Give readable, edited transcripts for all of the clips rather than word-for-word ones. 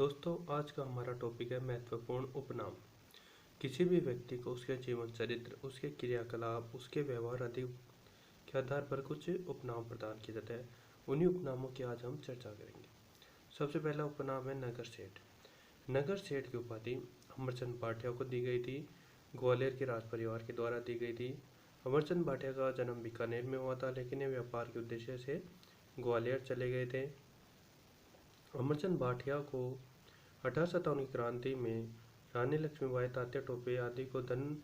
दोस्तों, आज का हमारा टॉपिक है महत्वपूर्ण उपनाम। किसी भी व्यक्ति को उसके जीवन चरित्र, उसके क्रियाकलाप, उसके व्यवहार आदि के आधार पर कुछ उपनाम प्रदान किए जाते हैं। उन्हीं उपनामों की आज हम चर्चा करेंगे। सबसे पहला उपनाम है नगर सेठ। नगर सेठ की उपाधि अमरचंद भाटिया को दी गई थी। ग्वालियर के राज परिवार के द्वारा दी गई थी। अमरचंद भाटिया का जन्म बीकानेर में हुआ था, लेकिन ये व्यापार के उद्देश्य से ग्वालियर चले गए थे। अमरचंद भाटिया को 1857 की क्रांति में रानी लक्ष्मीबाई, तात्या टोपे आदि को धन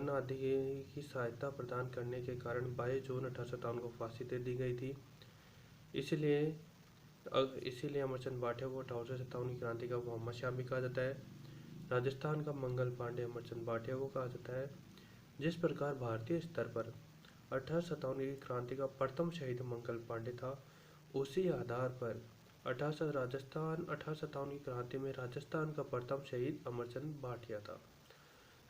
आदि की सहायता प्रदान करने के कारण 22 जून 1857 को फांसी दे दी गई थी। इसीलिए अमरचंद भाटिया को 1857 की क्रांति का मोहम्मद शाह भी कहा जाता है। राजस्थान का मंगल पांडे अमरचंद भाटिया को कहा जाता है। जिस प्रकार भारतीय स्तर पर 1857 की क्रांति का प्रथम शहीद मंगल पांडे था, उसी आधार पर 1857 की क्रांति में राजस्थान का प्रथम शहीद अमरचंद भाटिया था।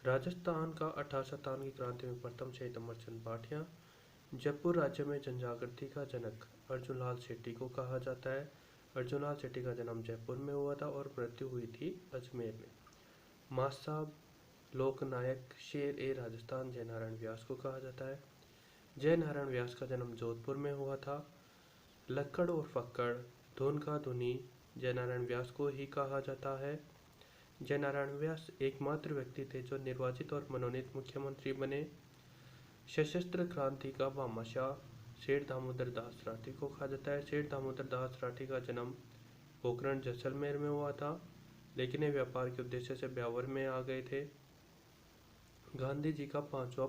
राजस्थान का 1857 की क्रांति में प्रथम शहीद अमरचंद भाटिया। जयपुर राज्य में जनजागृति का जनक अर्जुनलाल शेट्टी को कहा जाता है। अर्जुनलाल शेट्टी का जन्म जयपुर में हुआ था और मृत्यु हुई थी अजमेर में। मासाब लोकनायक शेर ए राजस्थान जयनारायण व्यास को कहा जाता है। जयनारायण व्यास का जन्म जोधपुर में हुआ था। लक्कड़ और फक्कड़, धुन का धुनी जयनारायण व्यास को ही कहा जाता है। जयनारायण व्यास एकमात्र व्यक्ति थे जो निर्वाचित और मनोनीत मुख्यमंत्री बने। सशस्त्र क्रांति का भामाशाह सेठ दामोदर दास राठी को कहा जाता है। सेठ दामोदर दास राठी का जन्म पोखरण जैसलमेर में हुआ था, लेकिन ये व्यापार के उद्देश्य से ब्यावर में आ गए थे। गांधी जी का पांचवा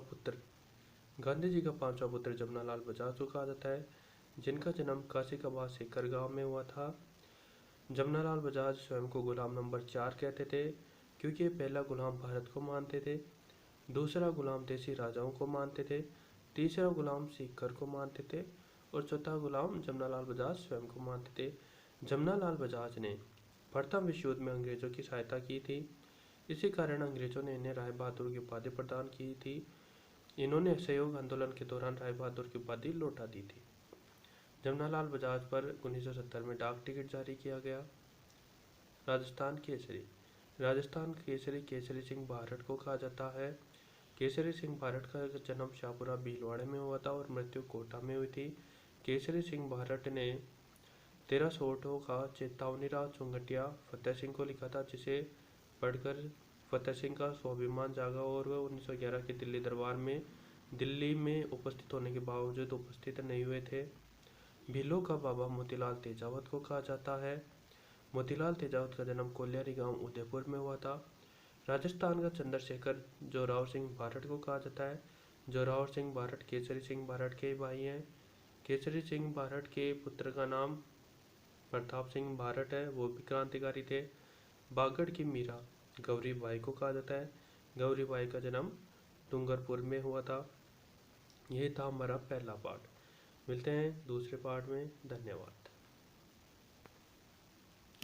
पुत्र जमनालाल बजाज को कहा जाता है, जिनका जन्म काशीकाबाद सीकर गांव में हुआ था। जमनालाल बजाज स्वयं को गुलाम नंबर 4 कहते थे, क्योंकि ये पहला गुलाम भारत को मानते थे, दूसरा गुलाम देसी राजाओं को मानते थे, तीसरा गुलाम सीकर को मानते थे और चौथा गुलाम जमनालाल बजाज स्वयं को मानते थे। जमनालाल बजाज ने प्रथम विश्व युद्ध में अंग्रेजों की सहायता की थी। इसी कारण अंग्रेजों ने इन्हें राय बहादुर की उपाधि प्रदान की थी। इन्होंने असहयोग आंदोलन के दौरान राय बहादुर की उपाधि लौटा दी थी। जमनालाल बजाज पर 1970 में डाक टिकट जारी किया गया। राजस्थान केसरी केसरी सिंह भारत को कहा जाता है। केसरी सिंह भारत का जन्म शाहपुरा भीलवाड़े में हुआ था और मृत्यु कोटा में हुई थी। केसरी सिंह भारत ने 13 सोटों का चेतावनीराव चुंगटिया फतेह सिंह को लिखा था, जिसे पढ़कर फतेह सिंह का स्वाभिमान जागा और वह 1911 के दिल्ली में उपस्थित होने के बावजूद उपस्थित नहीं हुए थे। भीलों का बाबा मोतीलाल तेजावत को कहा जाता है। मोतीलाल तेजावत का जन्म कोलियारी गांव उदयपुर में हुआ था। राजस्थान का चंद्रशेखर जोरावर सिंह भारत को कहा जाता है। जोरावर सिंह भारत केसरी सिंह भारत के भाई हैं। केसरी सिंह भारत के पुत्र का नाम प्रताप सिंह भारत है, वो भी क्रांतिकारी थे। बागड़ की मीरा गौरी बाई को कहा जाता है। गौरी बाई का जन्म डूंगरपुर में हुआ था। यह था हमारा पहला पार्ट। मिलते हैं दूसरे पार्ट में। धन्यवाद।